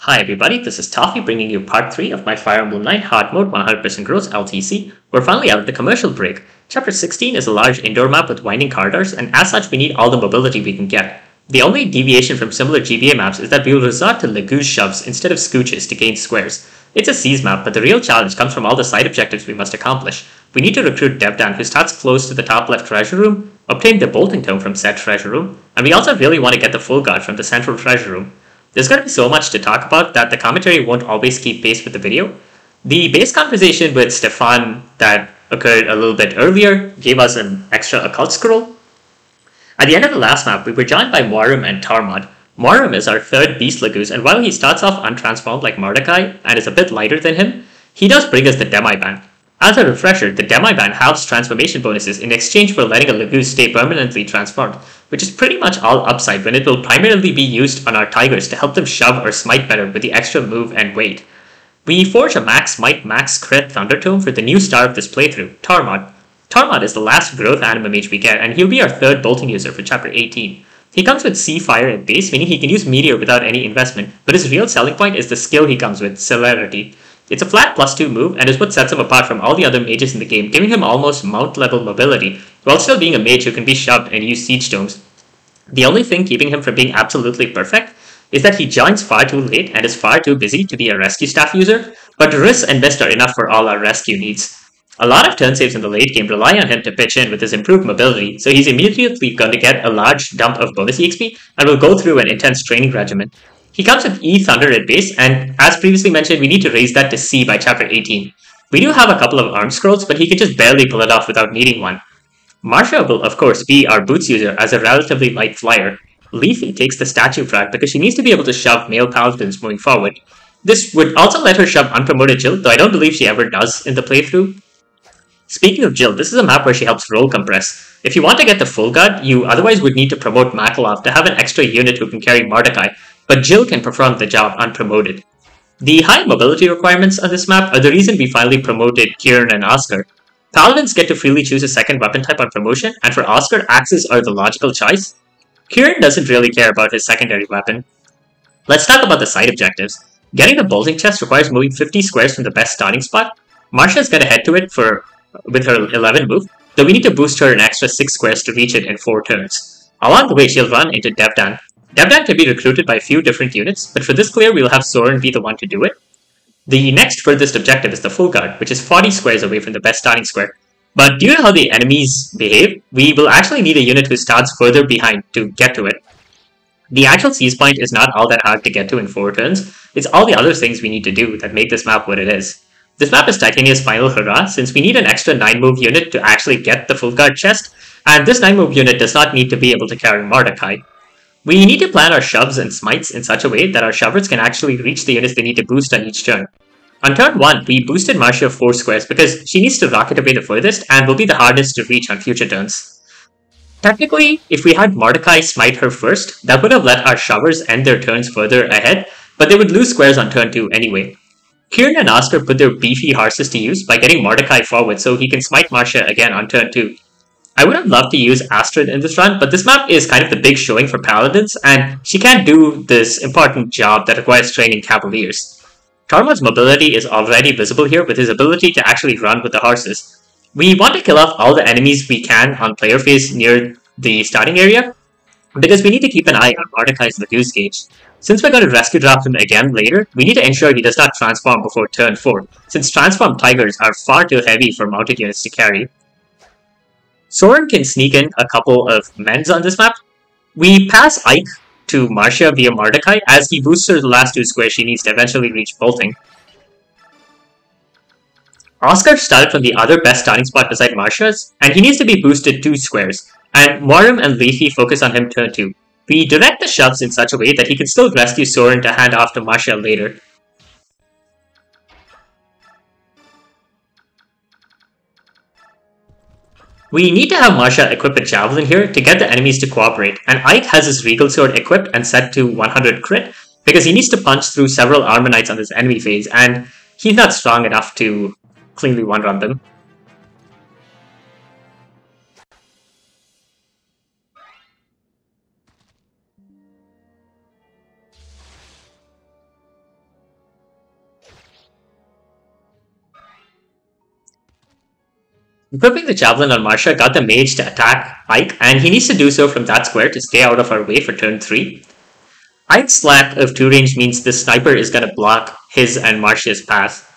Hi everybody, this is Toffee bringing you part 3 of my Fire Emblem 9 hard mode 100% growth LTC. We're finally out of the commercial break. Chapter 16 is a large indoor map with winding corridors, and as such we need all the mobility we can get. The only deviation from similar GBA maps is that we will resort to Lagoo's shoves instead of scooches to gain squares. It's a C's map, but the real challenge comes from all the side objectives we must accomplish. We need to recruit Devdan, who starts close to the top left treasure room, obtain the bolting tome from said treasure room, and we also really want to get the full guard from the central treasure room. There's going to be so much to talk about that the commentary won't always keep pace with the video. The base conversation with Stefan that occurred a little bit earlier gave us an extra occult scroll. At the end of the last map, we were joined by Moirim and Tarmod. Moirim is our third beast Lagoos, and while he starts off untransformed like Mordecai and is a bit lighter than him, he does bring us the Demi-Ban. As a refresher, the Demi-Ban halves transformation bonuses in exchange for letting a Lagoos stay permanently transformed, which is pretty much all upside when it will primarily be used on our Tigers to help them shove or smite better with the extra move and weight. We forge a max smite max crit Thunder Tome for the new star of this playthrough, Tarmod. Tarmod is the last growth anima mage we get, and he'll be our third bolting user for chapter 18. He comes with Sea Fire and base, meaning he can use Meteor without any investment, but his real selling point is the skill he comes with, Celerity. It's a flat +2 move and is what sets him apart from all the other mages in the game, giving him almost mount level mobility, while still being a mage who can be shoved and use siege domes. The only thing keeping him from being absolutely perfect is that he joins far too late and is far too busy to be a rescue staff user, but Riss and Mist are enough for all our rescue needs. A lot of turn saves in the late game rely on him to pitch in with his improved mobility, so he's immediately going to get a large dump of bonus EXP and will go through an intense training regimen. He comes with E Thunder at base, and as previously mentioned, we need to raise that to C by chapter 18. We do have a couple of arm scrolls, but he can just barely pull it off without needing one. Marcia will of course be our boots user as a relatively light flyer. Leafy takes the statue frag because she needs to be able to shove male paladins moving forward. This would also let her shove unpromoted Jill, though I don't believe she ever does in the playthrough. Speaking of Jill, this is a map where she helps roll compress. If you want to get the full guard, you otherwise would need to promote Makalov to have an extra unit who can carry Mordecai, but Jill can perform the job unpromoted. The high mobility requirements on this map are the reason we finally promoted Kieran and Oscar. Paladins get to freely choose a second weapon type on promotion, and for Oscar, axes are the logical choice. Kieran doesn't really care about his secondary weapon. Let's talk about the side objectives. Getting the bolting chest requires moving 50 squares from the best starting spot. Marcia's gonna head to it with her 11 move, though we need to boost her an extra 6 squares to reach it in 4 turns. Along the way, she'll run into Devdan. Devdan can be recruited by a few different units, but for this clear, we'll have Soren be the one to do it. The next furthest objective is the full guard, which is 40 squares away from the best starting square. But due to how the enemies behave, we will actually need a unit who starts further behind to get to it. The actual seize point is not all that hard to get to in 4 turns, it's all the other things we need to do that make this map what it is. This map is Titania's final hurrah, since we need an extra 9 move unit to actually get the full guard chest, and this 9 move unit does not need to be able to carry Mordecai. We need to plan our shoves and smites in such a way that our shovers can actually reach the units they need to boost on each turn. On turn 1, we boosted Marcia 4 squares because she needs to rocket away the furthest and will be the hardest to reach on future turns. Technically, if we had Mordecai smite her first, that would have let our shovers end their turns further ahead, but they would lose squares on turn 2 anyway. Kieran and Oscar put their beefy horses to use by getting Mordecai forward so he can smite Marcia again on turn 2. I would have loved to use Astrid in this run, but this map is kind of the big showing for Paladins, and she can't do this important job that requires training Cavaliers. Tarmod's mobility is already visible here with his ability to actually run with the horses. We want to kill off all the enemies we can on player phase near the starting area, because we need to keep an eye on Mordecai's Lagoos gauge. Since we're going to rescue drop him again later, we need to ensure he does not transform before turn 4, since transformed Tigers are far too heavy for mounted units to carry. Soren can sneak in a couple of mends on this map. We pass Ike to Marcia via Mordecai as he boosts her the last 2 squares she needs to eventually reach bolting. Oscar started from the other best starting spot beside Marcia's, and he needs to be boosted 2 squares, and Moirim and Leafy focus on him turn 2. We direct the shoves in such a way that he can still rescue Soren to hand off to Marcia later. We need to have Marcia equip a javelin here to get the enemies to cooperate, and Ike has his regal sword equipped and set to 100 crit because he needs to punch through several armor knights on this enemy phase, and he's not strong enough to cleanly one-run them. Equipping the Javelin on Marcia got the mage to attack Ike, and he needs to do so from that square to stay out of our way for turn 3. Ike's lack of 2 range means the sniper is going to block his and Marcia's path.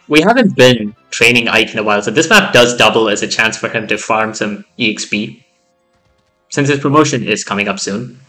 We haven't been training Ike in a while, so this map does double as a chance for him to farm some EXP, since his promotion is coming up soon.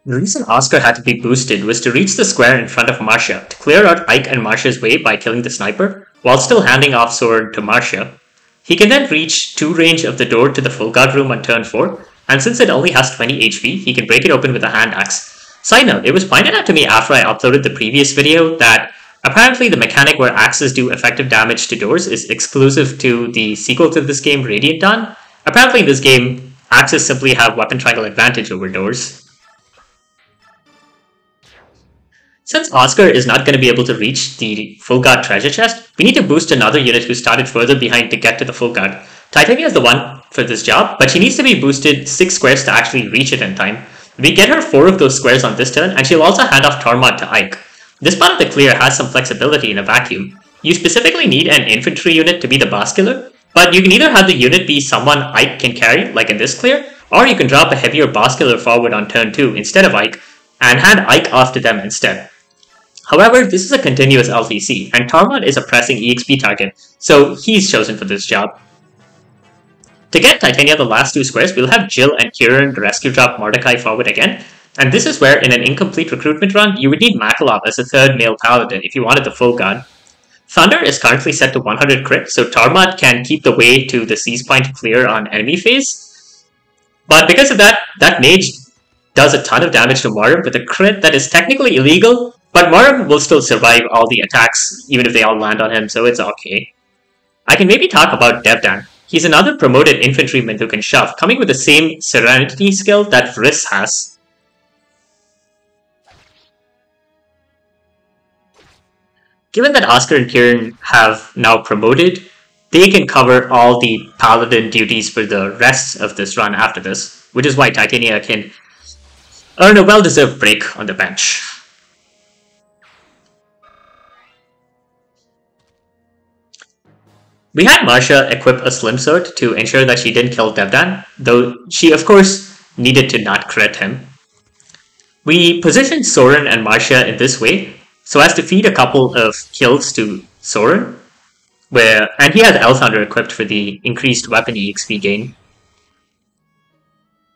The reason Oscar had to be boosted was to reach the square in front of Marcia, to clear out Ike and Marcia's way by killing the sniper, while still handing off sword to Marcia. He can then reach 2 range of the door to the full guard room on turn 4, and since it only has 20 HP, he can break it open with a hand axe. Side note, it was pointed out to me after I uploaded the previous video that apparently the mechanic where axes do effective damage to doors is exclusive to the sequel to this game, Radiant Dawn. Apparently in this game, axes simply have weapon triangle advantage over doors. Since Oscar is not going to be able to reach the full guard treasure chest, we need to boost another unit who started further behind to get to the full guard. Titania is the one for this job, but she needs to be boosted 6 squares to actually reach it in time. We get her 4 of those squares on this turn, and she'll also hand off Tormod to Ike. This part of the clear has some flexibility in a vacuum. You specifically need an infantry unit to be the boss killer, but you can either have the unit be someone Ike can carry, like in this clear, or you can drop a heavier boss killer forward on turn 2 instead of Ike, and hand Ike off to them instead. However, this is a continuous LTC, and Tormod is a pressing EXP target, so he's chosen for this job. To get Titania the last 2 squares, we'll have Jill and Kieran rescue drop Mordecai forward again, and this is where in an incomplete recruitment run, you would need Makalov as a 3rd male paladin if you wanted the full guard. Thunder is currently set to 100 crit, so Tormod can keep the way to the seize point clear on enemy phase. But because of that, that mage does a ton of damage to Morim with a crit that is technically illegal, but Morim will still survive all the attacks, even if they all land on him, so it's okay. I can maybe talk about Devdan. He's another promoted infantryman who can shove, coming with the same Serenity skill that Vriss has. Given that Oscar and Kieran have now promoted, they can cover all the paladin duties for the rest of this run after this, which is why Titania can earn a well-deserved break on the bench. We had Marcia equip a slim sword to ensure that she didn't kill Devdan, though she of course needed to not crit him. We positioned Soren and Marcia in this way so as to feed a couple of kills to Soren, and he has Elthunder equipped for the increased weapon EXP gain.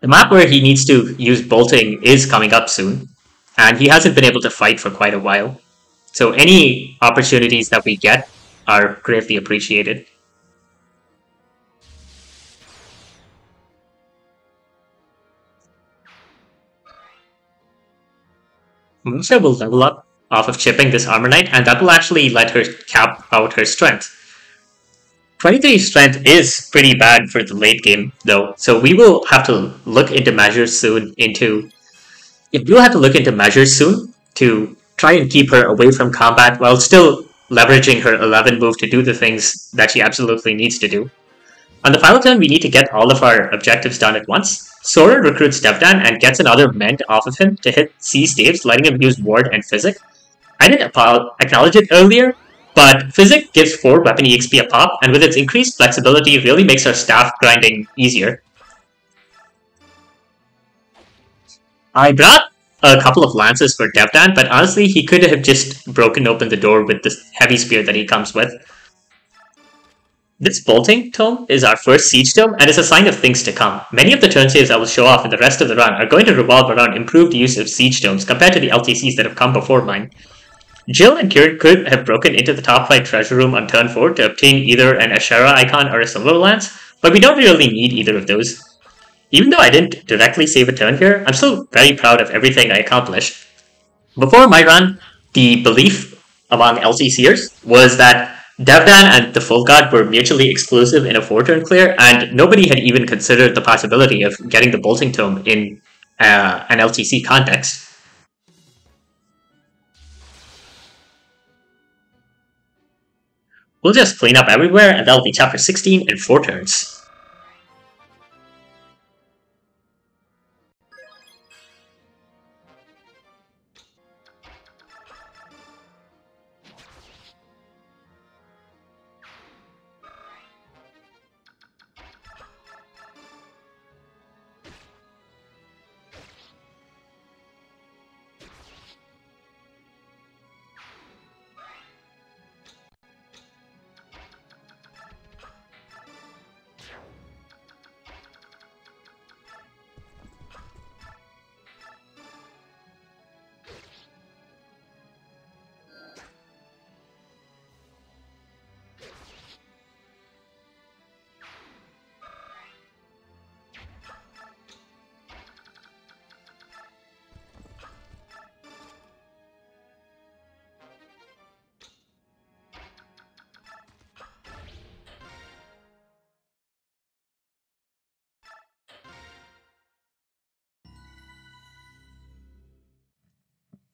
The map where he needs to use bolting is coming up soon, and he hasn't been able to fight for quite a while, so any opportunities that we get are greatly appreciated. Marcia will level up off of chipping this Armor Knight, and that will actually let her cap out her strength. 23 strength is pretty bad for the late game, though, so we will have to look into measures soon to try and keep her away from combat while still leveraging her 11 move to do the things that she absolutely needs to do. On the final turn, we need to get all of our objectives done at once. Soren recruits Devdan and gets another Mend off of him to hit C staves, letting him use Ward and Physic. I didn't acknowledge it earlier, but Physic gives 4 weapon EXP a pop, and with its increased flexibility, it really makes our staff grinding easier. I brought a couple of lances for Devdan, but honestly, he could have just broken open the door with this heavy spear that he comes with. This bolting tome is our first siege tome and is a sign of things to come. Many of the turn saves I will show off in the rest of the run are going to revolve around improved use of siege tomes compared to the LTCs that have come before mine. Jill and Kieran could have broken into the top right treasure room on turn 4 to obtain either an Ashera icon or a Silver Lance, but we don't really need either of those. Even though I didn't directly save a turn here, I'm still very proud of everything I accomplished. Before my run, the belief among LTCers was that Devdan and the Full God were mutually exclusive in a 4-turn clear, and nobody had even considered the possibility of getting the Bolting Tome in an LTC context. We'll just clean up everywhere, and that'll be chapter 16 in 4 turns.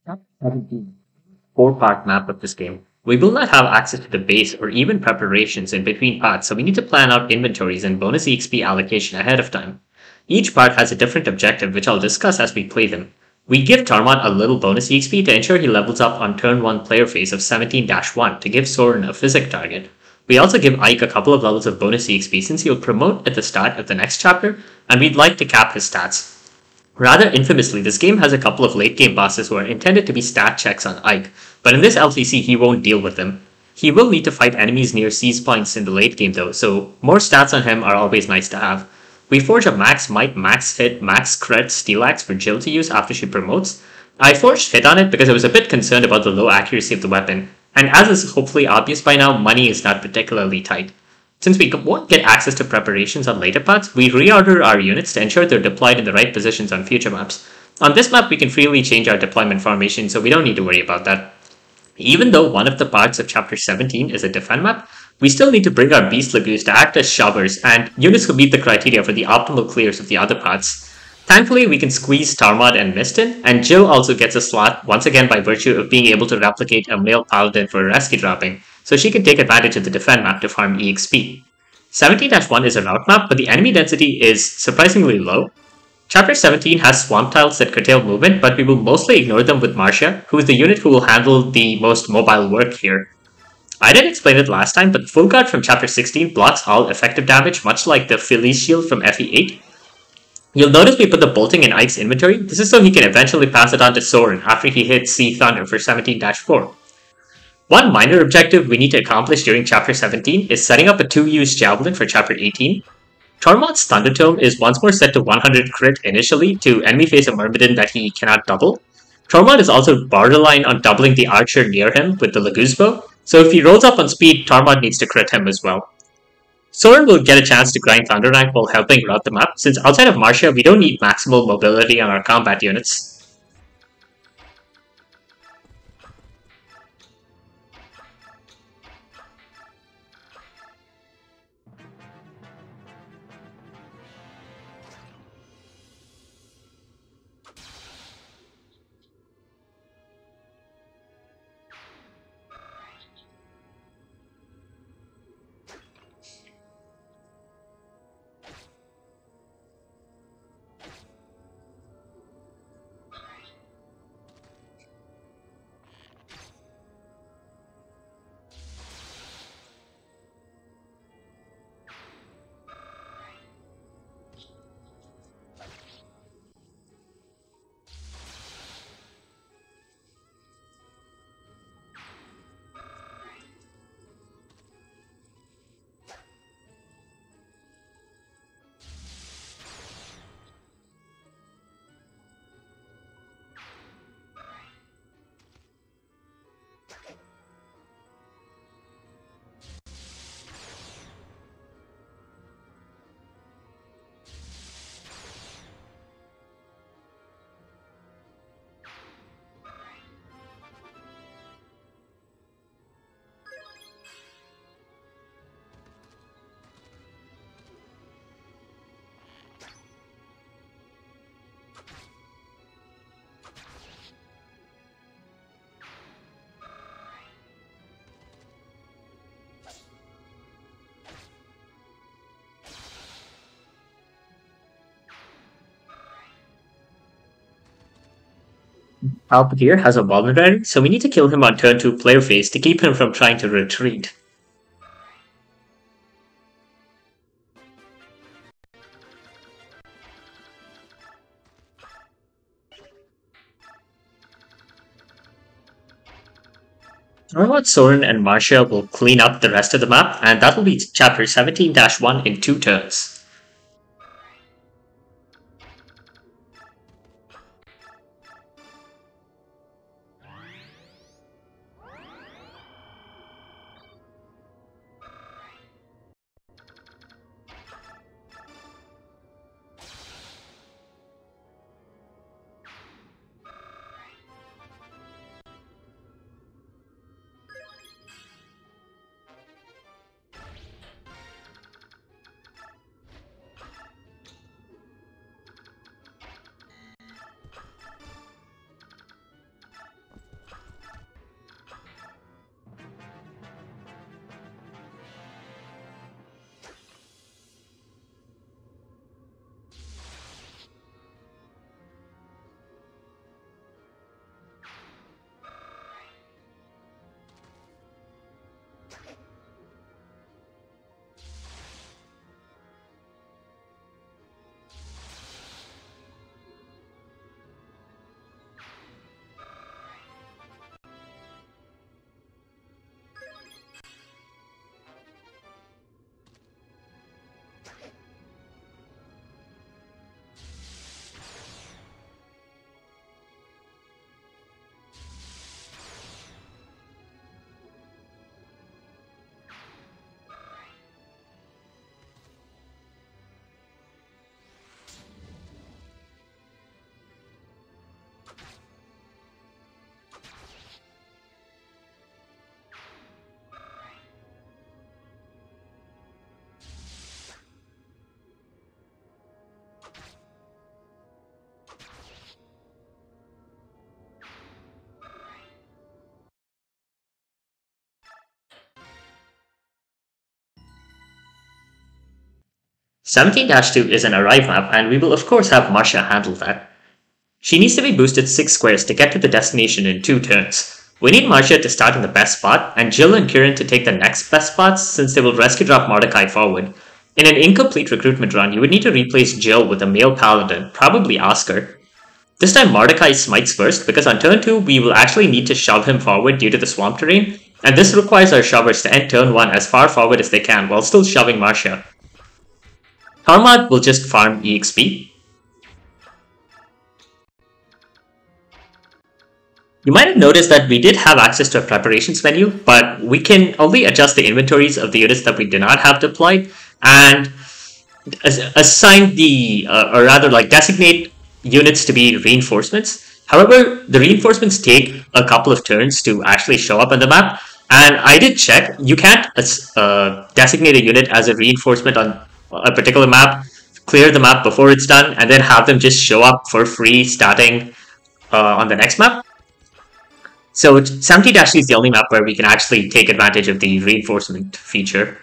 Chapter 17. 4-part map of this game. We will not have access to the base or even preparations in between parts, so we need to plan out inventories and bonus EXP allocation ahead of time. Each part has a different objective, which I'll discuss as we play them. We give Tarmot a little bonus EXP to ensure he levels up on turn 1 player phase of 17-1 to give Soren a physic target. We also give Ike a couple of levels of bonus EXP since he'll promote at the start of the next chapter, and we'd like to cap his stats. Rather infamously, this game has a couple of late game bosses who are intended to be stat checks on Ike, but in this LTC he won't deal with them. He will need to fight enemies near seize points in the late game though, so more stats on him are always nice to have. We forge a max might, max hit, max crit steel axe for Jill to use after she promotes. I forged hit on it because I was a bit concerned about the low accuracy of the weapon, and as is hopefully obvious by now, money is not particularly tight. Since we won't get access to preparations on later parts, we reorder our units to ensure they're deployed in the right positions on future maps. On this map, we can freely change our deployment formation, so we don't need to worry about that. Even though one of the parts of Chapter 17 is a defend map, we still need to bring our Beast Lagoons to act as shovers and units who meet the criteria for the optimal clears of the other parts. Thankfully, we can squeeze Tarmod and Mist in, and Jill also gets a slot once again by virtue of being able to replicate a male paladin for rescue dropping, so she can take advantage of the defend map to farm EXP. 17-1 is a route map, but the enemy density is surprisingly low. Chapter 17 has swamp tiles that curtail movement, but we will mostly ignore them with Marcia, who is the unit who will handle the most mobile work here. I didn't explain it last time, but Full Guard from Chapter 16 blocks all effective damage, much like the Philly's Shield from FE8. You'll notice we put the bolting in Ike's inventory. This is so he can eventually pass it on to Soren after he hits Sea Thunder for 17-4. One minor objective we need to accomplish during Chapter 17 is setting up a 2-use Javelin for Chapter 18. Tormod's Thunder Tome is once more set to 100 crit initially to enemy face a Myrmidon that he cannot double. Tormod is also borderline on doubling the archer near him with the Laguz bow, so if he rolls up on speed, Tormod needs to crit him as well. Soren will get a chance to grind Thunder rank while helping route the map, since outside of Marcia, we don't need maximal mobility on our combat units. Palpatine has a vulnerary, so we need to kill him on turn 2 player phase to keep him from trying to retreat. Robot, Soren, and Marcia will clean up the rest of the map, and that will be chapter 17-1 in 2 turns. (17-2) is an arrive map, and we will of course have Marcia handle that. She needs to be boosted 6 squares to get to the destination in 2 turns. We need Marcia to start in the best spot, and Jill and Kieran to take the next best spots since they will rescue drop Mordecai forward. In an incomplete recruitment run, you would need to replace Jill with a male paladin, probably Oscar. This time Mordecai smites first, because on turn 2 we will actually need to shove him forward due to the swamp terrain, and this requires our shovers to end turn 1 as far forward as they can while still shoving Marcia. Tormod will just farm EXP. You might have noticed that we did have access to a preparations menu, but we can only adjust the inventories of the units that we do not have deployed and assign designate units to be reinforcements. However, the reinforcements take a couple of turns to actually show up on the map, and I did check. You can't designate a unit as a reinforcement on a particular map, clear the map before it's done, and then have them just show up for free starting on the next map. So 17-3 is the only map where we can actually take advantage of the reinforcement feature.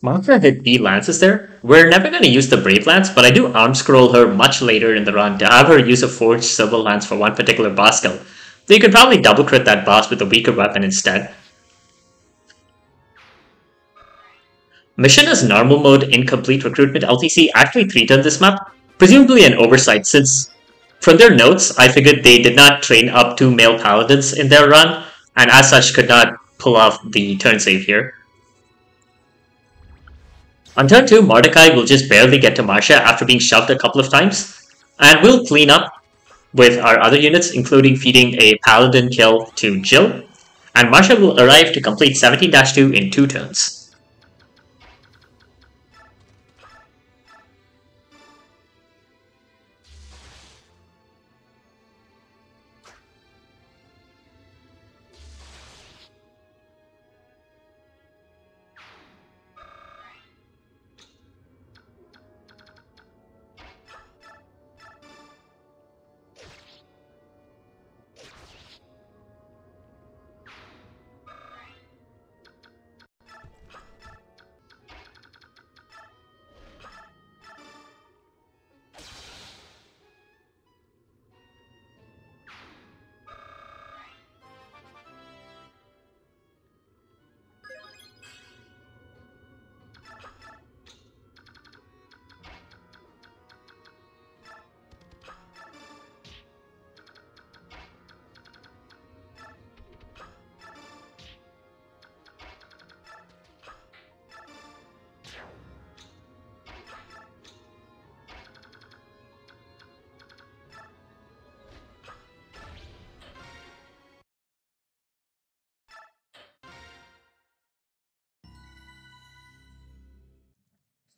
Mothra hit B lances there. We're never going to use the Brave Lance, but I do arm scroll her much later in the run to have her use a Forged Silver Lance for one particular boss kill. So you could probably double crit that boss with a weaker weapon instead. Mission as normal mode incomplete recruitment LTC actually 3-turned this map, presumably an oversight since from their notes I figured they did not train up 2 male paladins in their run and as such could not pull off the turn save here. On turn 2, Mordecai will just barely get to Marcia after being shoved a couple of times, and we'll clean up with our other units, including feeding a paladin kill to Jill, and Marcia will arrive to complete 17-2 in 2 turns.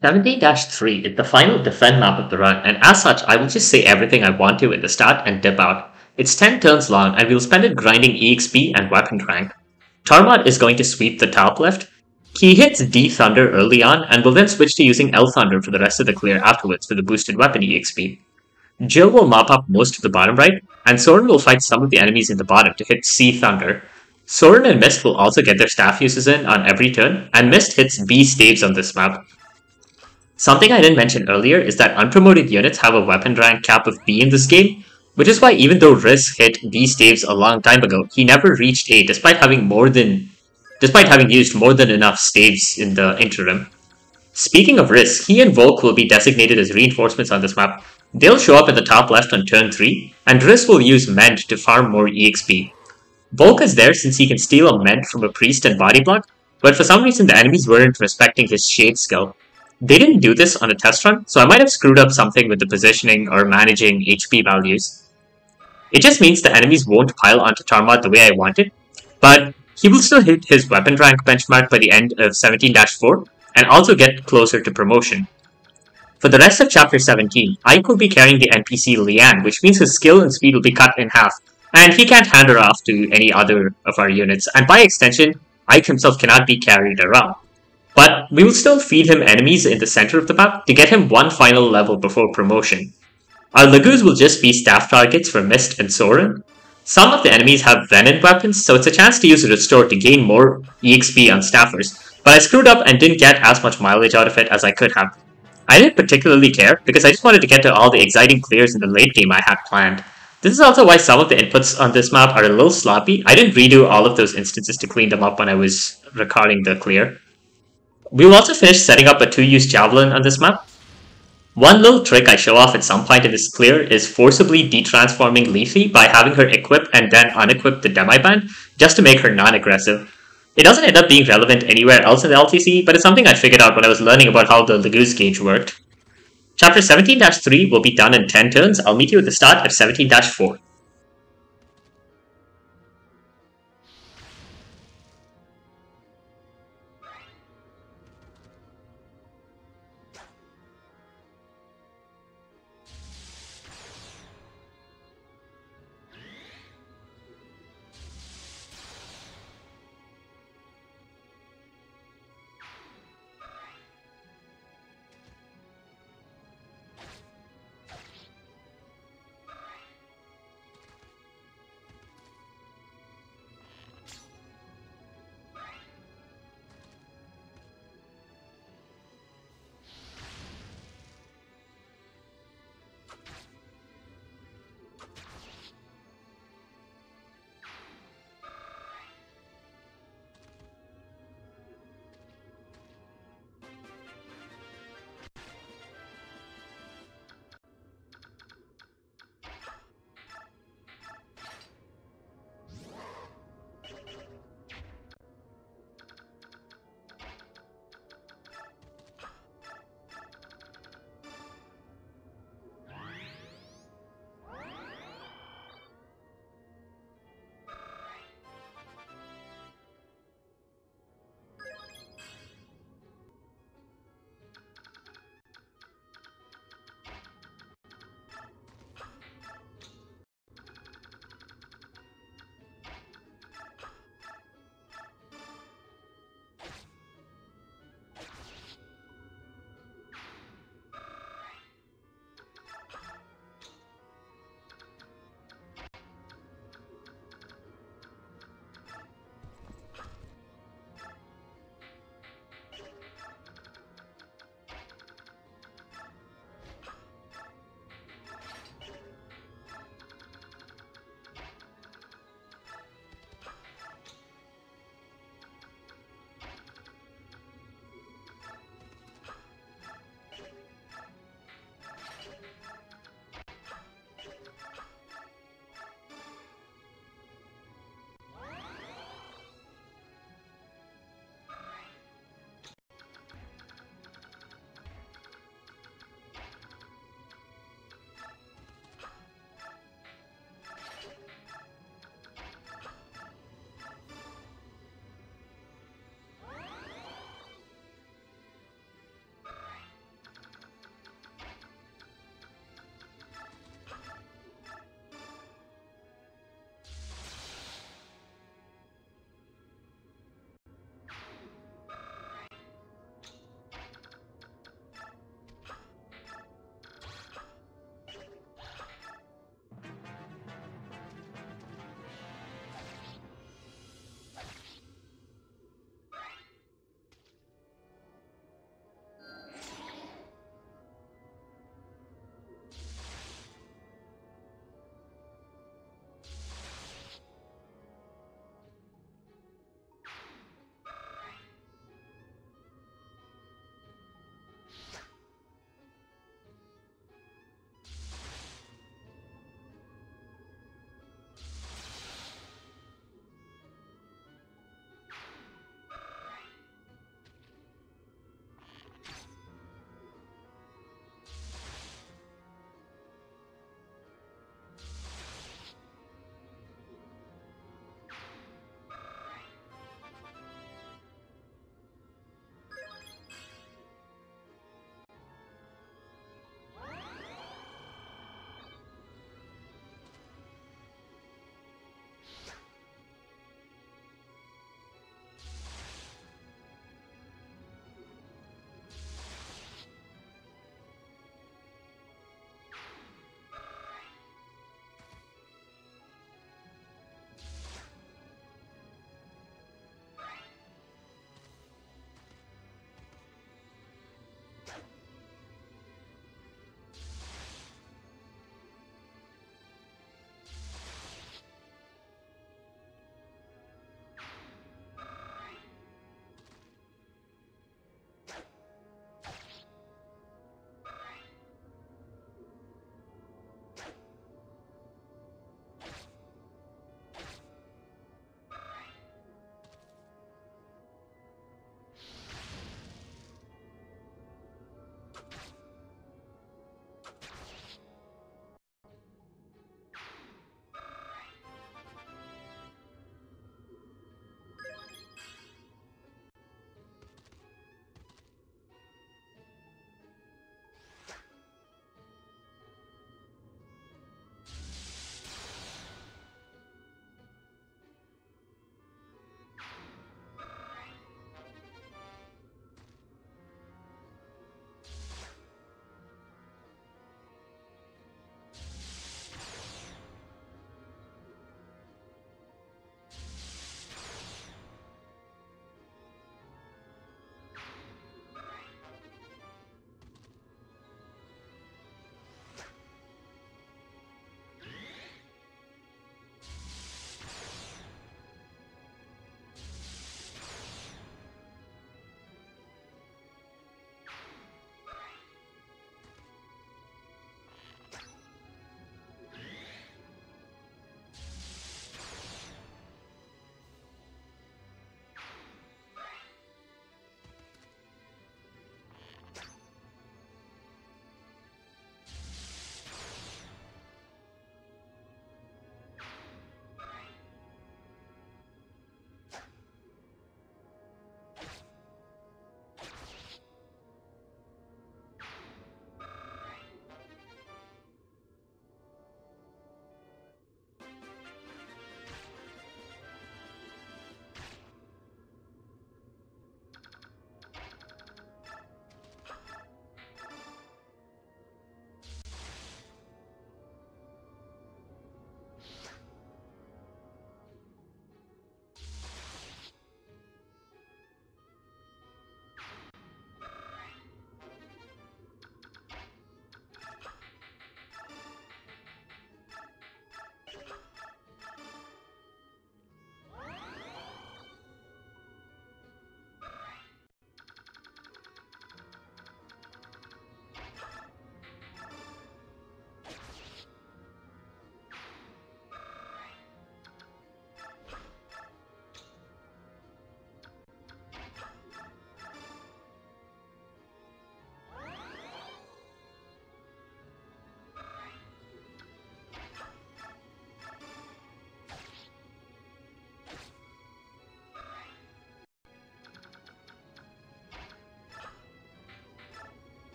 "17-3 is the final defend map of the run, and as such I will just say everything I want to at the start and dip out. It's 10 turns long, and we'll spend it grinding EXP and weapon rank. Tarmod is going to sweep the top left. He hits D Thunder early on, and will then switch to using L Thunder for the rest of the clear afterwards for the boosted weapon EXP. Jill will mop up most of the bottom right, and Soren will fight some of the enemies in the bottom to hit C Thunder. Soren and Mist will also get their staff uses in on every turn, and Mist hits B staves on this map. Something I didn't mention earlier is that unpromoted units have a weapon rank cap of B in this game, which is why even though Riz hit B staves a long time ago, he never reached A despite having used more than enough staves in the interim. Speaking of Riz, he and Volk will be designated as reinforcements on this map. They'll show up at the top left on turn 3, and Riz will use Mend to farm more EXP. Volk is there since he can steal a Mend from a priest and body block, but for some reason the enemies weren't respecting his shade skill. They didn't do this on a test run, so I might have screwed up something with the positioning or managing HP values. It just means the enemies won't pile onto Tarmod the way I wanted, but he will still hit his weapon rank benchmark by the end of 17-4, and also get closer to promotion. For the rest of Chapter 17, Ike will be carrying the NPC Leanne, which means his skill and speed will be cut in half, and he can't hand her off to any other of our units, and by extension, Ike himself cannot be carried around. But we will still feed him enemies in the center of the map to get him one final level before promotion. Our Lagoos will just be staff targets for Mist and Soren. Some of the enemies have Venom weapons, so it's a chance to use Restore to gain more EXP on staffers, but I screwed up and didn't get as much mileage out of it as I could have. I didn't particularly care, because I just wanted to get to all the exciting clears in the late game I had planned. This is also why some of the inputs on this map are a little sloppy. I didn't redo all of those instances to clean them up when I was recording the clear. We will also finish setting up a 2-use javelin on this map. One little trick I show off at some point in this clear is forcibly detransforming Leafy by having her equip and then unequip the Demiband, just to make her non-aggressive. It doesn't end up being relevant anywhere else in the LTC, but it's something I figured out when I was learning about how the Lagoos gauge worked. Chapter 17-3 will be done in 10 turns. I'll meet you at the start of 17-4.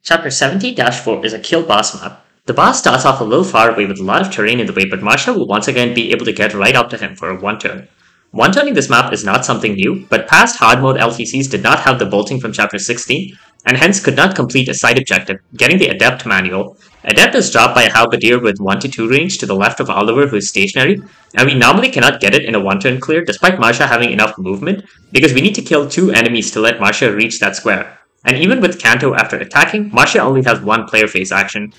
Chapter 17-4 is a kill boss map. The boss starts off a little far away with a lot of terrain in the way, but Marsha will once again be able to get right up to him for a one-turn. One-turning this map is not something new, but past hard mode LTCs did not have the bolting from Chapter 16, and hence could not complete a side objective, getting the Adept manual. Adept is dropped by a Halberdier with 1-2 range to the left of Oliver, who is stationary, and we normally cannot get it in a one-turn clear despite Marsha having enough movement, because we need to kill 2 enemies to let Marsha reach that square. And even with Kanto after attacking, Marsha only has 1 player phase action.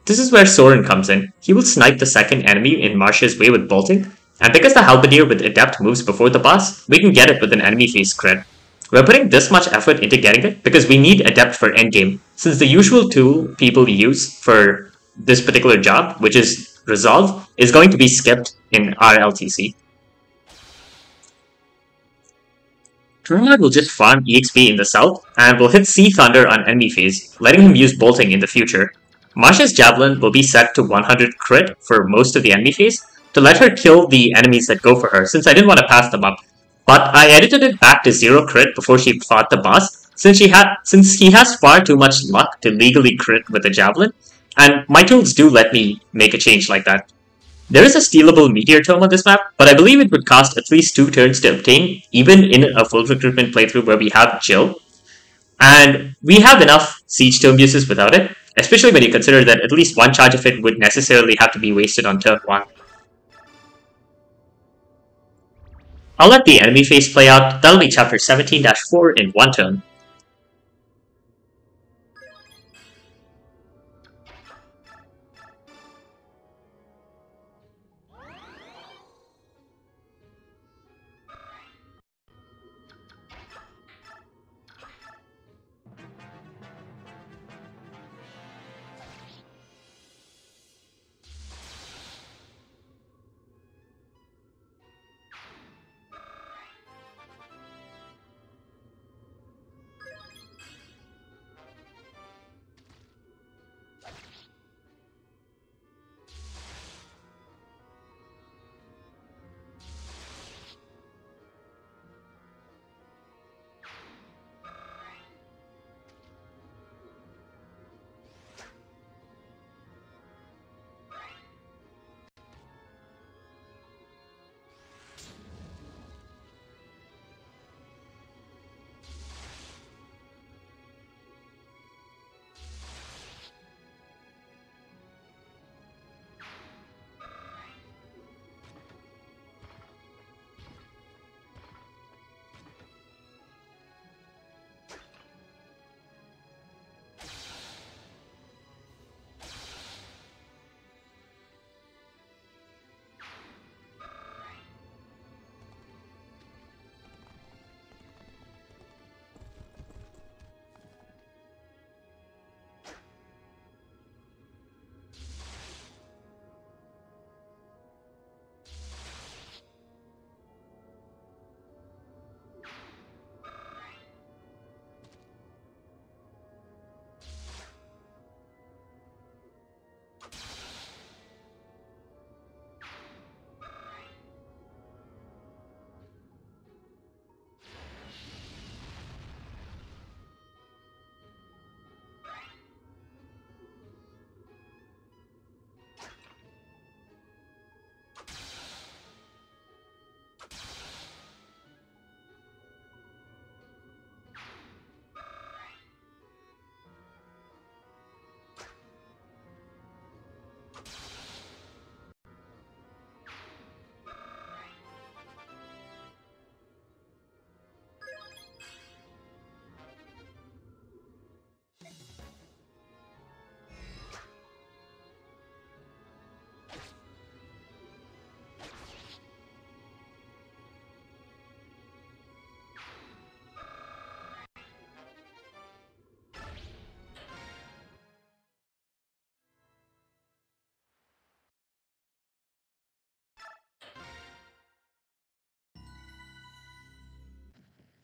This is where Soren comes in. He will snipe the second enemy in Marsha's way with bolting, and because the Halberdier with Adept moves before the boss, we can get it with an enemy phase crit. We're putting this much effort into getting it because we need Adept for endgame, since the usual tool people use for this particular job, which is Resolve, is going to be skipped in our LTC. Turmoil will just farm EXP in the south, and will hit Sea Thunder on enemy phase, letting him use bolting in the future. Marsha's Javelin will be set to 100 crit for most of the enemy phase, to let her kill the enemies that go for her, since I didn't want to pass them up. But I edited it back to 0 crit before she fought the boss, since he has far too much luck to legally crit with a Javelin, and my tools do let me make a change like that. There is a stealable Meteor Tome on this map, but I believe it would cost at least 2 turns to obtain, even in a full recruitment playthrough where we have Jill. And we have enough Siege Tome uses without it, especially when you consider that at least 1 charge of it would necessarily have to be wasted on turn 1. I'll let the enemy phase play out. That'll be chapter 17-4 in 1 turn.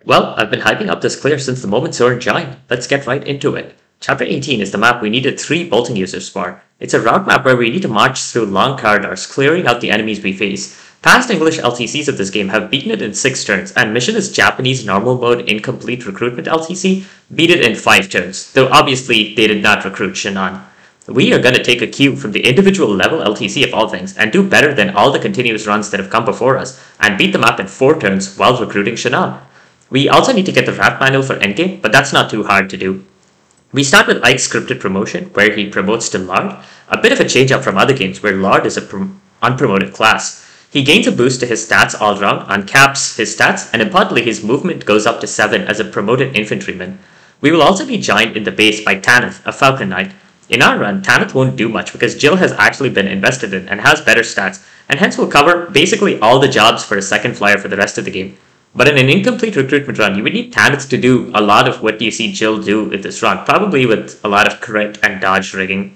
Well, I've been hyping up this clear since the moment Soren joined. Let's get right into it. Chapter 18 is the map we needed 3 bolting users for. It's a route map where we need to march through long corridors, clearing out the enemies we face. Past English LTCs of this game have beaten it in 6 turns, and Mission's Japanese normal mode incomplete recruitment LTC beat it in 5 turns, though obviously they did not recruit Shannon. We are going to take a cue from the individual level LTC of all things, and do better than all the continuous runs that have come before us, and beat the map in 4 turns while recruiting Shannon. We also need to get the rat manual for endgame, but that's not too hard to do. We start with Ike's scripted promotion, where he promotes to Lord, a bit of a change up from other games where Lord is an unpromoted class. He gains a boost to his stats all round, uncaps his stats, and importantly his movement goes up to 7 as a promoted infantryman. We will also be joined in the base by Tanith, a Falcon Knight. In our run, Tanith won't do much because Jill has actually been invested in and has better stats, and hence will cover basically all the jobs for a second flyer for the rest of the game. But in an incomplete recruitment run, you would need Tanith to do a lot of what you see Jill do in this run, probably with a lot of crit and dodge rigging.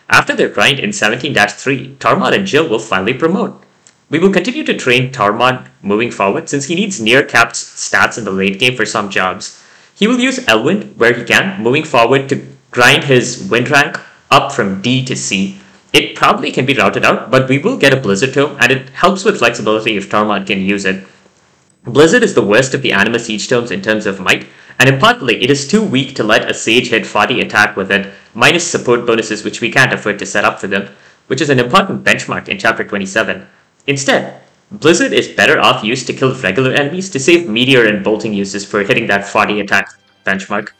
After their grind in 17-3, Tormod and Jill will finally promote. We will continue to train Tormod moving forward since he needs near-capped stats in the late game for some jobs. He will use Elwind where he can, moving forward to grind his wind rank up from D to C. It probably can be routed out, but we will get a Blizzard Tome, and it helps with flexibility if Tormod can use it. Blizzard is the worst of the Anima Siege Tomes in terms of might, and importantly, it is too weak to let a Sage hit 40 attack with it, minus support bonuses which we can't afford to set up for them, which is an important benchmark in Chapter 27. Instead, Blizzard is better off used to kill regular enemies to save Meteor and Bolting uses for hitting that 40 attack benchmark.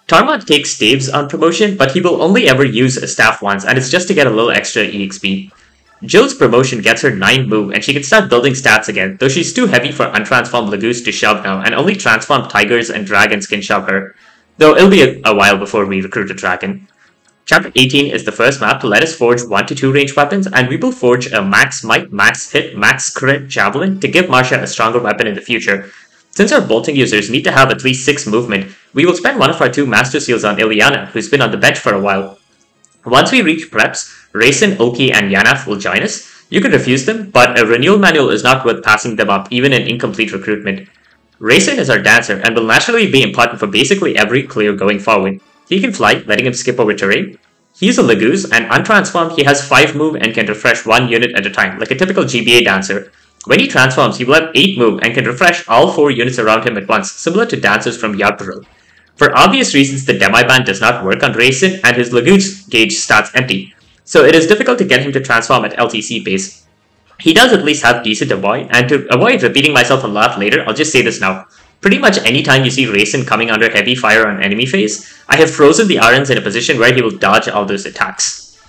Tormod takes staves on promotion, but he will only ever use a staff once, and it's just to get a little extra EXP. Jill's promotion gets her 9 move, and she can start building stats again, though she's too heavy for untransformed Lagoos to shove now, and only transformed Tigers and Dragons can shove her, though it'll be a while before we recruit a Dragon. Chapter 18 is the first map to let us forge 1 to 2 ranged weapons, and we will forge a max might, max hit, max crit javelin to give Marcia a stronger weapon in the future. Since our bolting users need to have at least 6 movement, we will spend one of our 2 Master Seals on Ilyana, who's been on the bench for a while. Once we reach preps, Raisin, Oki, and Yanaf will join us. You can refuse them, but a renewal manual is not worth passing them up, even in incomplete recruitment. Raisin is our dancer, and will naturally be important for basically every clear going forward. He can fly, letting him skip over terrain. He's a Lagoos, and untransformed, he has 5 move and can refresh 1 unit at a time, like a typical GBA dancer. When he transforms, he will have 8 move and can refresh all 4 units around him at once, similar to dancers from Yardborough. For obvious reasons, the Demi-Band does not work on Raisin, and his Lagoos gauge starts empty, so it is difficult to get him to transform at LTC base. He does at least have decent avoid, and to avoid repeating myself a lot later, I'll just say this now. Pretty much anytime you see Raisin coming under heavy fire on enemy phase, I have frozen the RNs in a position where he will dodge all those attacks.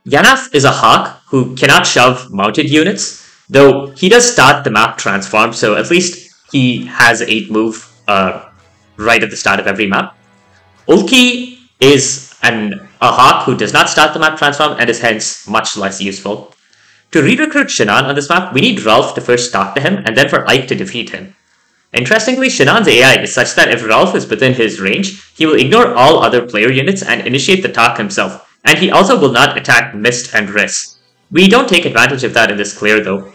Yanaf is a Hawk who cannot shove mounted units, though he does start the map transformed, so at least he has 8 move right at the start of every map. Ulki is a Hawk who does not start the map transform and is hence much less useful. To re-recruit Shannon on this map, we need Rolf to first talk to him and then for Ike to defeat him. Interestingly, Shannon's AI is such that if Rolf is within his range, he will ignore all other player units and initiate the talk himself, and he also will not attack Mist and Riss. We don't take advantage of that in this clear though.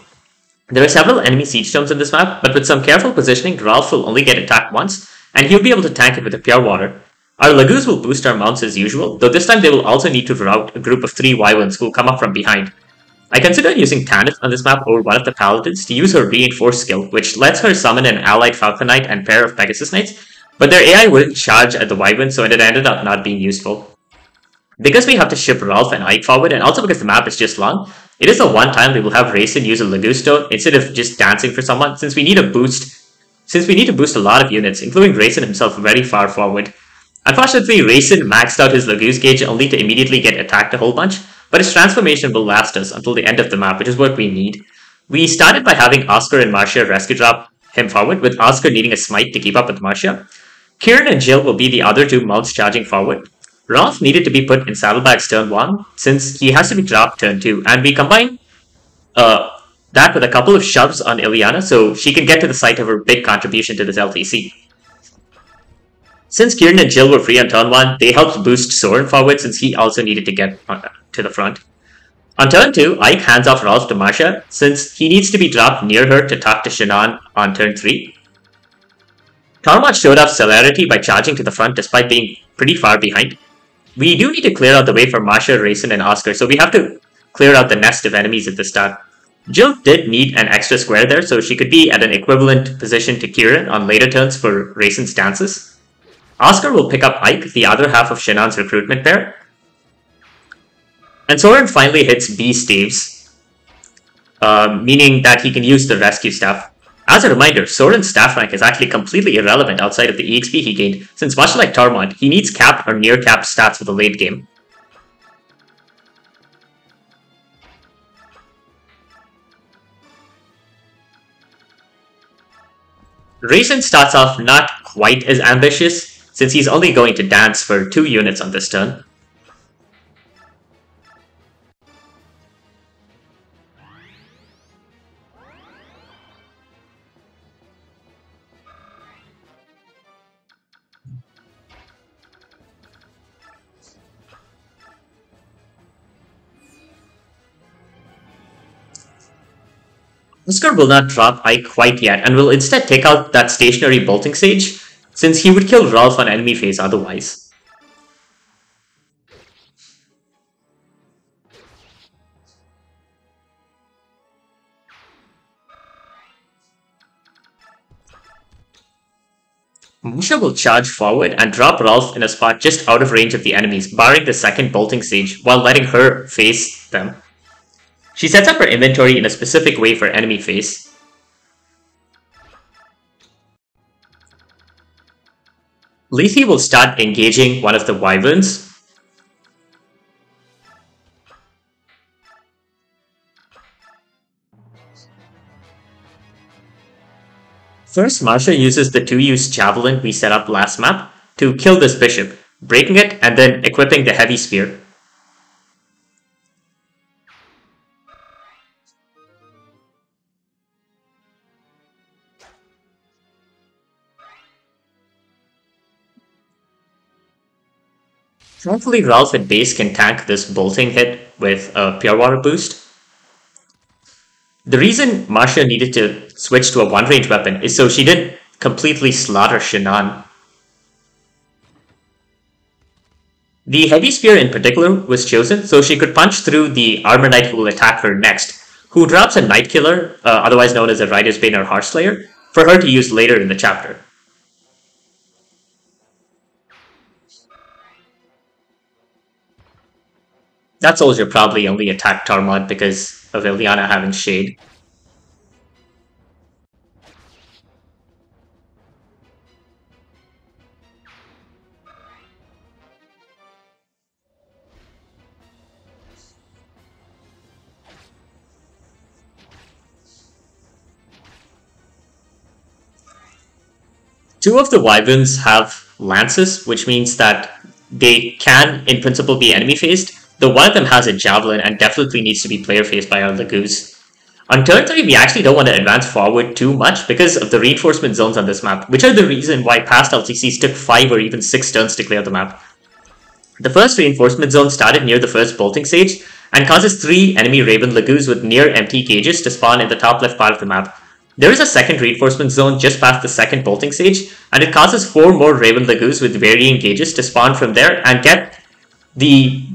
There are several enemy siege stones in this map, but with some careful positioning, Rolf will only get attacked once, and he'll be able to tank it with a Pure Water. Our Lagoos will boost our mounts as usual, though this time they will also need to route a group of 3 Wyverns who will come up from behind. I considered using Tanith on this map over one of the Paladins to use her Reinforce skill, which lets her summon an allied Falcon Knight and pair of Pegasus Knights, but their AI wouldn't charge at the Wyvern, so it ended up not being useful. Because we have to ship Rolf and Ike forward, and also because the map is just long, it is the one time we will have Raisin use a Lagoos Stone instead of just dancing for someone, since we need to boost a lot of units, including Raisin himself very far forward. Unfortunately, Raisin maxed out his Lagoos gauge only to immediately get attacked a whole bunch, but his transformation will last us until the end of the map, which is what we need. We started by having Oscar and Marcia rescue drop him forward, with Oscar needing a smite to keep up with Marcia. Kieran and Jill will be the other 2 mounts charging forward. Rolf needed to be put in saddlebags turn 1, since he has to be dropped turn 2, and we combine that with a couple of shoves on Ilyana, so she can get to the site of her big contribution to this LTC. Since Kieran and Jill were free on turn 1, they helped boost Soren forward since he also needed to get to the front. On turn 2, Ike hands off Rolf to Marcia, since he needs to be dropped near her to talk to Shannon on turn 3. Tormod showed off celerity by charging to the front despite being pretty far behind. We do need to clear out the way for Marsha, Rayson, and Oscar, so we have to clear out the nest of enemies at the start. Jill did need an extra square there, so she could be at an equivalent position to Kieran on later turns for Rayson's stances. Oscar will pick up Ike, the other half of Shanann's recruitment pair. And Soren finally hits B staves, meaning that he can use the rescue staff. As a reminder, Soren's staff rank is actually completely irrelevant outside of the EXP he gained, since much like Tormod, he needs capped or near capped stats for the late game. Rayson starts off not quite as ambitious, since he's only going to dance for 2 units on this turn. Oscar will not drop Ike quite yet, and will instead take out that stationary Bolting Sage, since he would kill Rolf on enemy phase otherwise. Musha will charge forward and drop Rolf in a spot just out of range of the enemies, barring the second Bolting Sage, while letting her face them. She sets up her inventory in a specific way for enemy face. Lethe will start engaging one of the Wyverns. First, Marsha uses the 2-use Javelin we set up last map to kill this bishop, breaking it and then equipping the heavy spear. Thankfully, Ralph at base can tank this bolting hit with a Pure Water boost. The reason Marsha needed to switch to a one-range weapon is so she didn't completely slaughter Shanann. The Heavy Spear in particular was chosen so she could punch through the Armor Knight who will attack her next, who drops a Night Killer, otherwise known as a Rider's Bane or Heartslayer, for her to use later in the chapter. That soldier probably only attacked Tormod because of Ilyana having Shade. Two of the Wyverns have lances, which means that they can, in principle, be enemy-faced, though one of them has a Javelin and definitely needs to be player-faced by our Lagoos. On turn 3, we actually don't want to advance forward too much because of the reinforcement zones on this map, which are the reason why past LTCs took 5 or even 6 turns to clear the map. The first reinforcement zone started near the first Bolting Sage, and causes 3 enemy Raven Lagoos with near empty cages to spawn in the top left part of the map. There is a second reinforcement zone just past the second Bolting Sage, and it causes 4 more Raven Lagoos with varying gauges to spawn from there and get the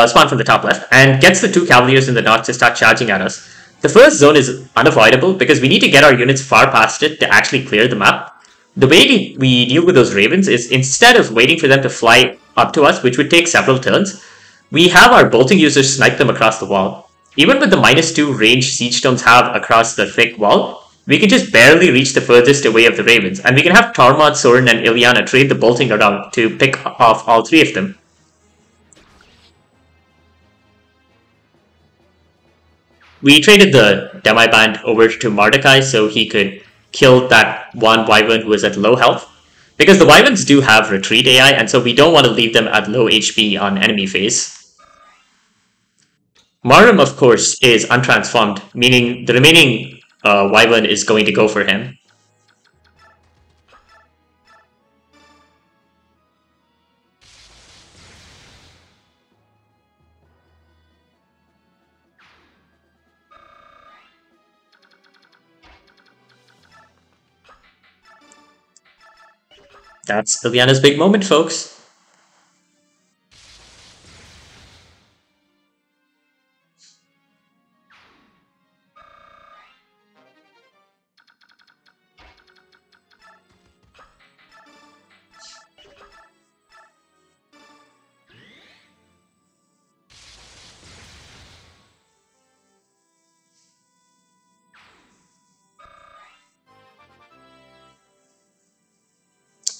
spawn from the top left, and gets the 2 Cavaliers in the north to start charging at us. The first zone is unavoidable because we need to get our units far past it to actually clear the map. The way we deal with those Ravens is instead of waiting for them to fly up to us, which would take several turns, we have our bolting users snipe them across the wall. Even with the -2 range Siege Stones have across the thick wall, we can just barely reach the furthest away of the Ravens, and we can have Tormod, Soren, and Ilyana trade the bolting around to pick off all 3 of them. We traded the Demi-Band over to Mordecai so he could kill that one Wyvern who was at low health, because the Wyverns do have retreat AI, and so we don't want to leave them at low HP on enemy phase. Marum, of course, is untransformed, meaning the remaining Wyvern is going to go for him. That's Ilyana's big moment, folks.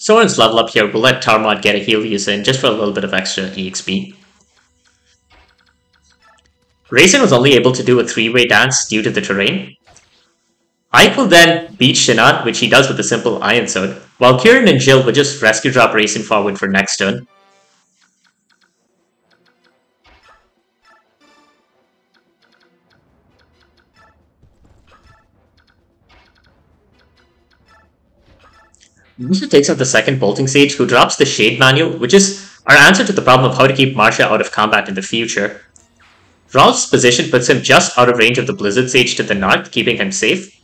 Soren's level up here. We'll let Tarmod get a heal use in just for a little bit of extra EXP. Raisin was only able to do a three-way dance due to the terrain. Ike will then beat Shinnat, which he does with a simple Iron Sword, while Kieran and Jill will just rescue drop Raisin forward for next turn. Marsha takes out the second Bolting Sage, who drops the Shade Manual, which is our answer to the problem of how to keep Marsha out of combat in the future. Rolf's position puts him just out of range of the Blizzard Sage to the north, keeping him safe.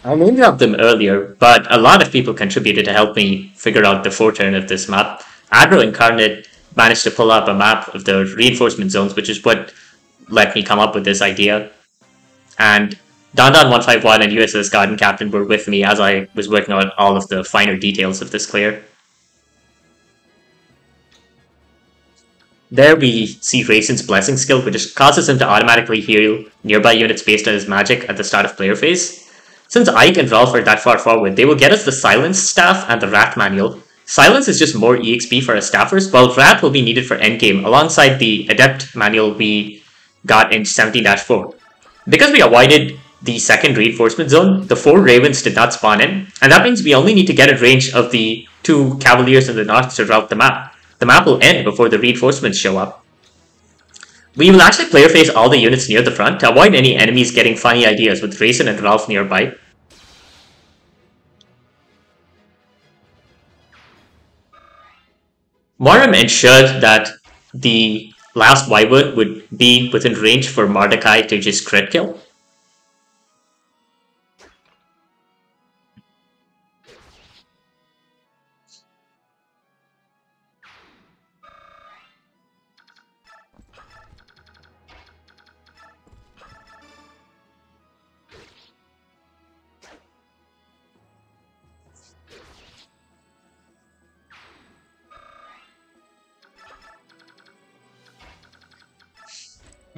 I named drop them earlier, but a lot of people contributed to help me figure out the foreturn of this map. Adro Incarnate managed to pull up a map of the reinforcement zones, which is what let me come up with this idea. And Don151 and USS Garden Captain were with me as I was working on all of the finer details of this clear. There we see Raisin's Blessing skill, which causes him to automatically heal nearby units based on his magic at the start of player phase. Since Ike and Rolf are that far forward, they will get us the Silence Staff and the Wrath Manual. Silence is just more EXP for us staffers, while Wrath will be needed for endgame alongside the Adept Manual we got in 17-4. Because we avoided the second reinforcement zone, the 4 Ravens did not spawn in, and that means we only need to get in range of the 2 Cavaliers in the north to route the map. The map will end before the reinforcements show up. We will actually player phase all the units near the front to avoid any enemies getting funny ideas with Raisin and Ralph nearby. Moram ensured that the last Wyvern would be within range for Mordecai to just crit kill.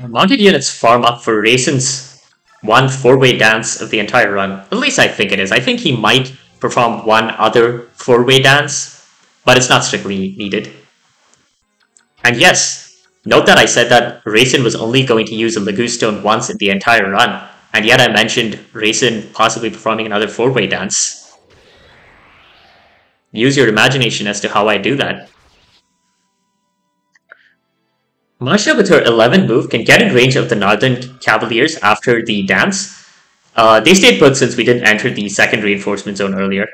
Mounted units farm up for Raisin's one 4-way dance of the entire run. At least I think it is. I think he might perform one other 4-way dance, but it's not strictly needed. And yes, note that I said that Raisin was only going to use a Lagoon Stone once in the entire run, and yet I mentioned Raisin possibly performing another 4-way dance. Use your imagination as to how I do that. Marsha with her 11 move can get in range of the Northern Cavaliers after the dance. They stayed put since we didn't enter the second reinforcement zone earlier.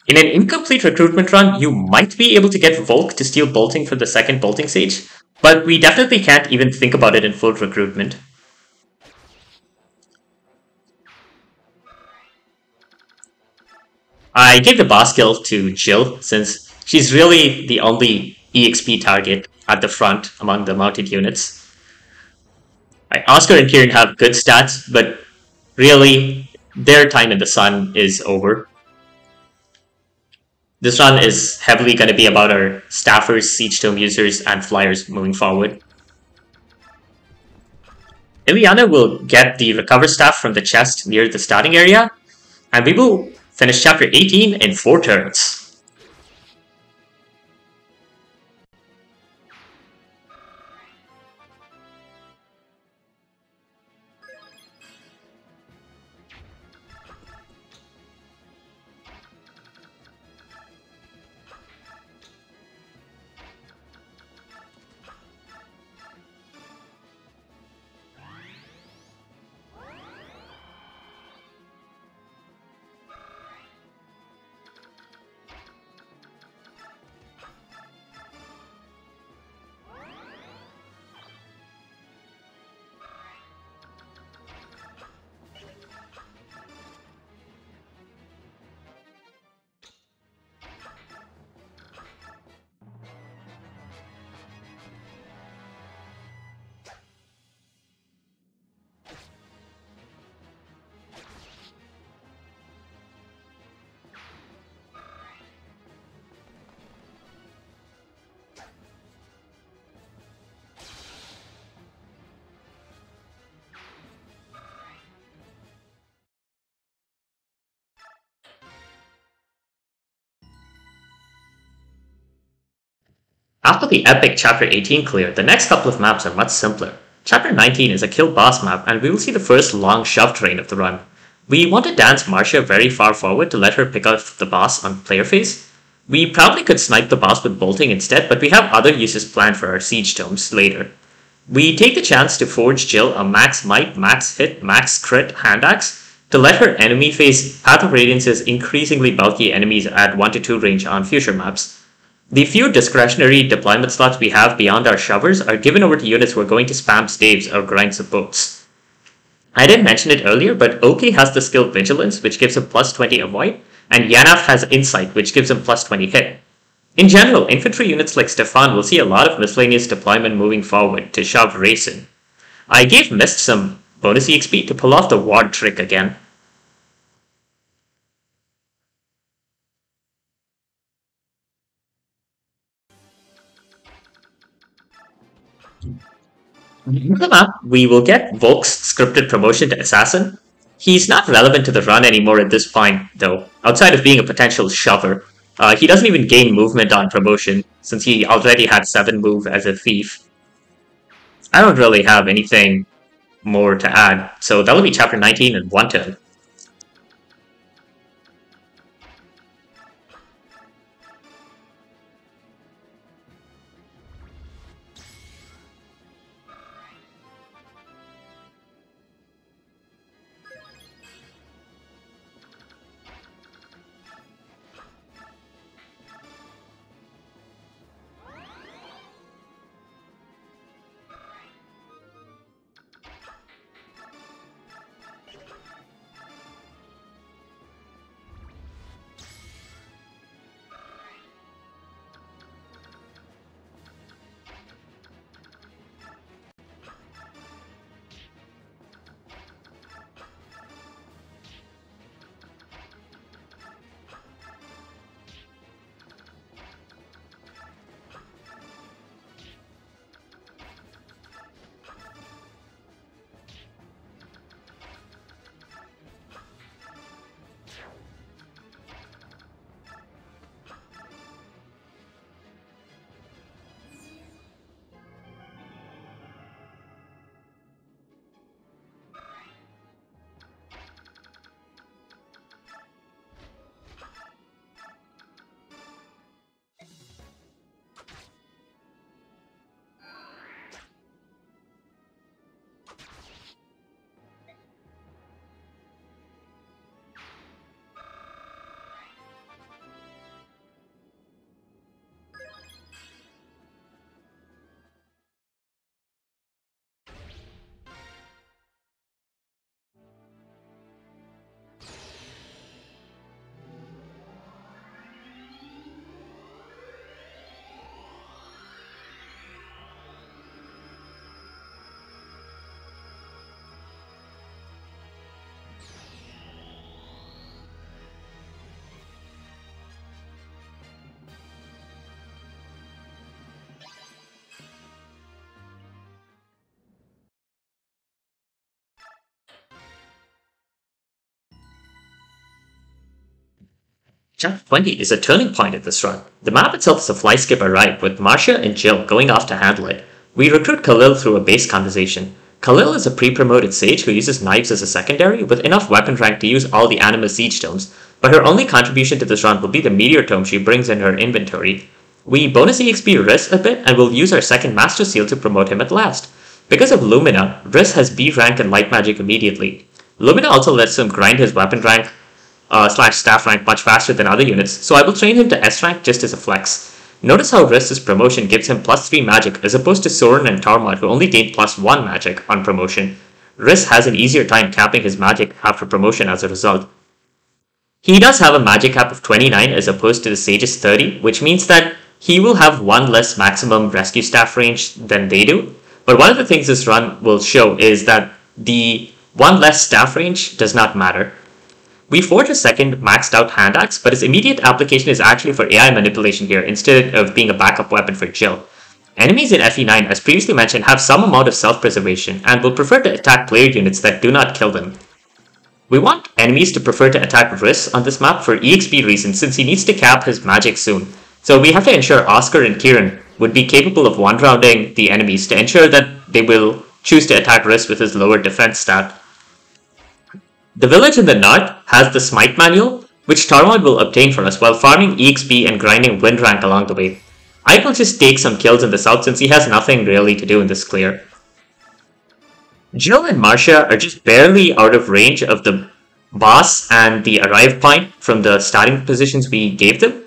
In an incomplete recruitment run, you might be able to get Volk to steal bolting for the second bolting stage, but we definitely can't even think about it in full recruitment. I gave the boss kill to Jill since she's really the only EXP target at the front among the mounted units. Oscar and Kieran have good stats, but really, their time in the sun is over. This run is heavily going to be about our staffers, siege tome users, and flyers moving forward. Ilyana will get the recover staff from the chest near the starting area, and we will finish chapter 18 in 4 turns. After the epic Chapter 18 clear, the next couple of maps are much simpler. Chapter 19 is a kill boss map, and we will see the first long shove train of the run. We want to dance Marcia very far forward to let her pick off the boss on player phase. We probably could snipe the boss with bolting instead, but we have other uses planned for our siege tomes later. We take the chance to forge Jill a max might, max hit, max crit hand axe to let her enemy face Path of Radiance's increasingly bulky enemies at 1 to 2 range on future maps. The few discretionary deployment slots we have beyond our shovers are given over to units who are going to spam staves or grind supports. I didn't mention it earlier, but Oki has the skill Vigilance, which gives him plus 20 avoid, and Yanaf has Insight, which gives him plus 20 hit. In general, infantry units like Stefan will see a lot of miscellaneous deployment moving forward to shove Racing. I gave Mist some bonus EXP to pull off the ward trick again. In the map, we will get Volk's scripted promotion to Assassin. He's not relevant to the run anymore at this point, though, outside of being a potential shover. He doesn't even gain movement on promotion, since he already had 7 move as a thief. I don't really have anything more to add, so that'll be Chapter 19 in 1 turn. Chapter 20 is a turning point at this run. The map itself is a fly skipper ride, with Marcia and Jill going off to handle it. We recruit Khalil through a base conversation. Khalil is a pre-promoted sage who uses knives as a secondary, with enough weapon rank to use all the Anima siege tomes, but her only contribution to this run will be the meteor tome she brings in her inventory. We bonus EXP Riss a bit and will use our second master seal to promote him at last. Because of Lumina, Riss has B rank in light magic immediately. Lumina also lets him grind his weapon rank slash staff rank much faster than other units, so I will train him to S rank just as a flex. Notice how Riss's promotion gives him plus 3 magic as opposed to Soren and Tarmod who only gained plus 1 magic on promotion. Riss has an easier time capping his magic after promotion as a result. He does have a magic cap of 29 as opposed to the Sage's 30, which means that he will have 1 less maximum rescue staff range than they do. But one of the things this run will show is that the 1 less staff range does not matter. We forge a second maxed out hand axe, but its immediate application is actually for AI manipulation here instead of being a backup weapon for Jill. Enemies in FE9, as previously mentioned, have some amount of self-preservation and will prefer to attack player units that do not kill them. We want enemies to prefer to attack Riss on this map for EXP reasons since he needs to cap his magic soon, so we have to ensure Oscar and Kieran would be capable of one-rounding the enemies to ensure that they will choose to attack Riss with his lower defense stat. The village in the north has the Smite manual, which Tormod will obtain for us while farming EXP and grinding win rank along the way. I will just take some kills in the south since he has nothing really to do in this clear. Jill and Marcia are just barely out of range of the boss and the arrive point from the starting positions we gave them,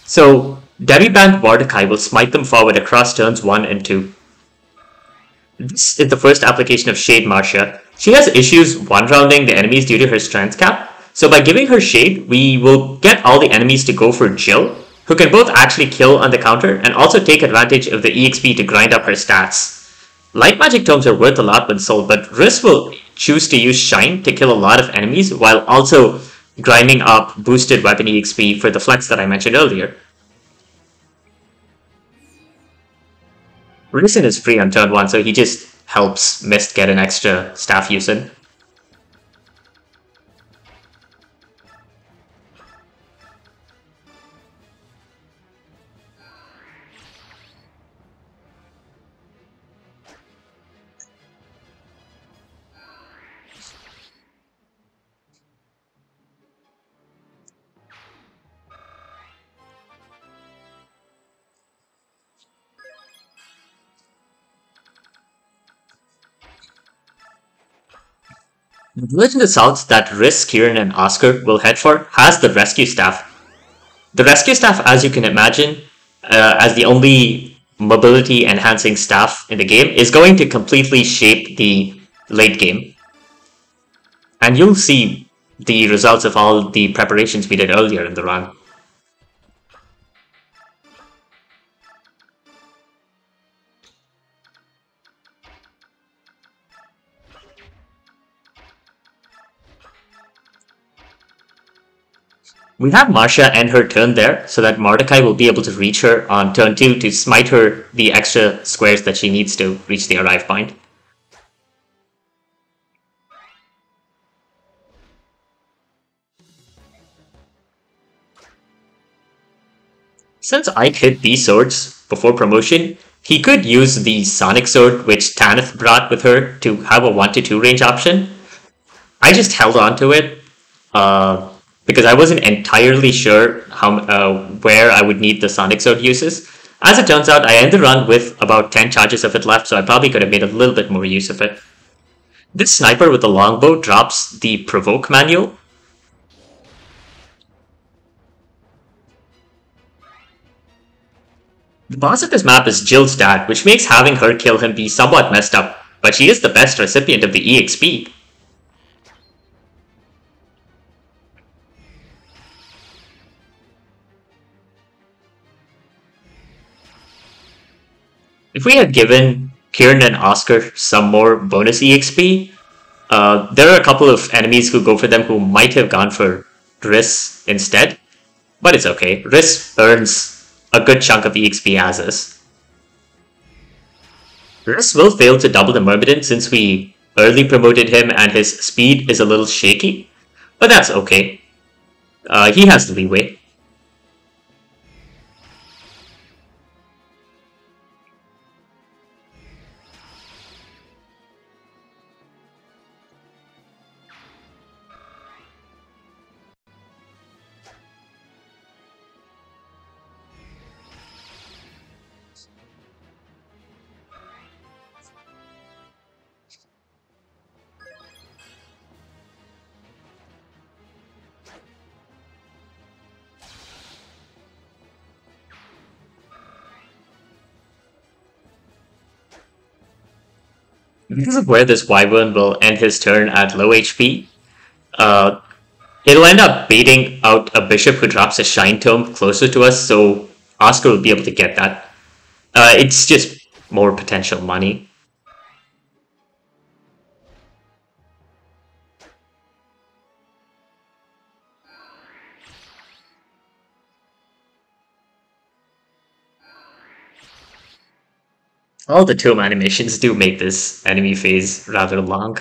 so Debiband Mordecai will smite them forward across turns 1 and 2. This is the first application of Shade Marcia. She has issues one-rounding the enemies due to her strength cap, so by giving her Shade, we will get all the enemies to go for Jill, who can both actually kill on the counter and also take advantage of the EXP to grind up her stats. Light magic tomes are worth a lot when sold, but Riss will choose to use Shine to kill a lot of enemies while also grinding up boosted weapon EXP for the flex that I mentioned earlier. Risen is free on turn 1, so he just helps Mist get an extra staff use in. The village in the south that Riss, Kieran, and Oscar will head for has the rescue staff. The rescue staff, as you can imagine, as the only mobility enhancing staff in the game, is going to completely shape the late game. And you'll see the results of all the preparations we did earlier in the run. We have Marcia end her turn there, so that Mordecai will be able to reach her on turn 2 to smite her the extra squares that she needs to reach the arrive point. Since Ike hit these swords before promotion, he could use the Sonic Sword which Tanith brought with her to have a 1-2 range option. I just held on to it because I wasn't entirely sure where I would need the Sonic Sword uses. As it turns out, I ended the run with about 10 charges of it left, so I probably could have made a little bit more use of it. This sniper with the longbow drops the Provoke manual. The boss of this map is Jill's dad, which makes having her kill him be somewhat messed up, but she is the best recipient of the EXP. If we had given Kieran and Oscar some more bonus EXP, there are a couple of enemies who go for them who might have gone for Riss instead, but it's okay. Riss earns a good chunk of EXP as is. Riss will fail to double the Myrmidon since we early promoted him and his speed is a little shaky, but that's okay. He has the leeway. Because of where this Wyvern will end his turn at low HP, it'll end up baiting out a bishop who drops a Shine Tome closer to us, so Oscar will be able to get that. It's just more potential money. All the tomb animations do make this enemy phase rather long.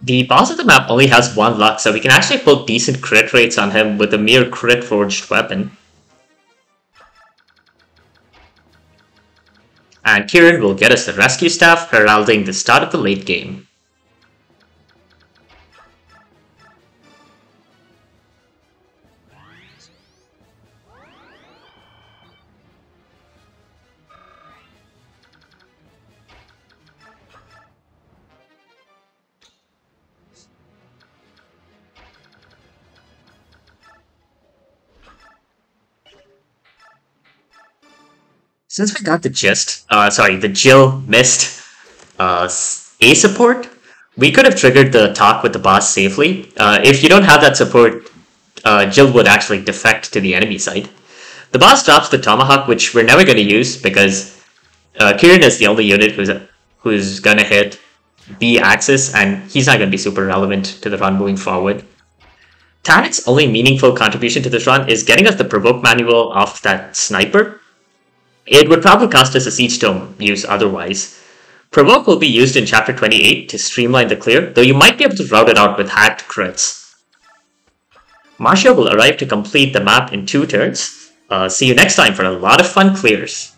The boss of the map only has 1 luck, so we can actually pull decent crit rates on him with a mere crit forged weapon. And Kieran will get us the rescue staff, heralding the start of the late game. Since we got the the Jill missed A support, we could have triggered the talk with the boss safely. If you don't have that support, Jill would actually defect to the enemy side. The boss drops the Tomahawk, which we're never going to use because Kieran is the only unit who's going to hit B axis, and he's not going to be super relevant to the run moving forward. Tarek's only meaningful contribution to this run is getting us the provoke manual off that sniper. It would probably cost us a Siege Tome use otherwise. Provoke will be used in Chapter 28 to streamline the clear, though you might be able to route it out with hacked crits. Marcia will arrive to complete the map in 2 turns. See you next time for a lot of fun clears.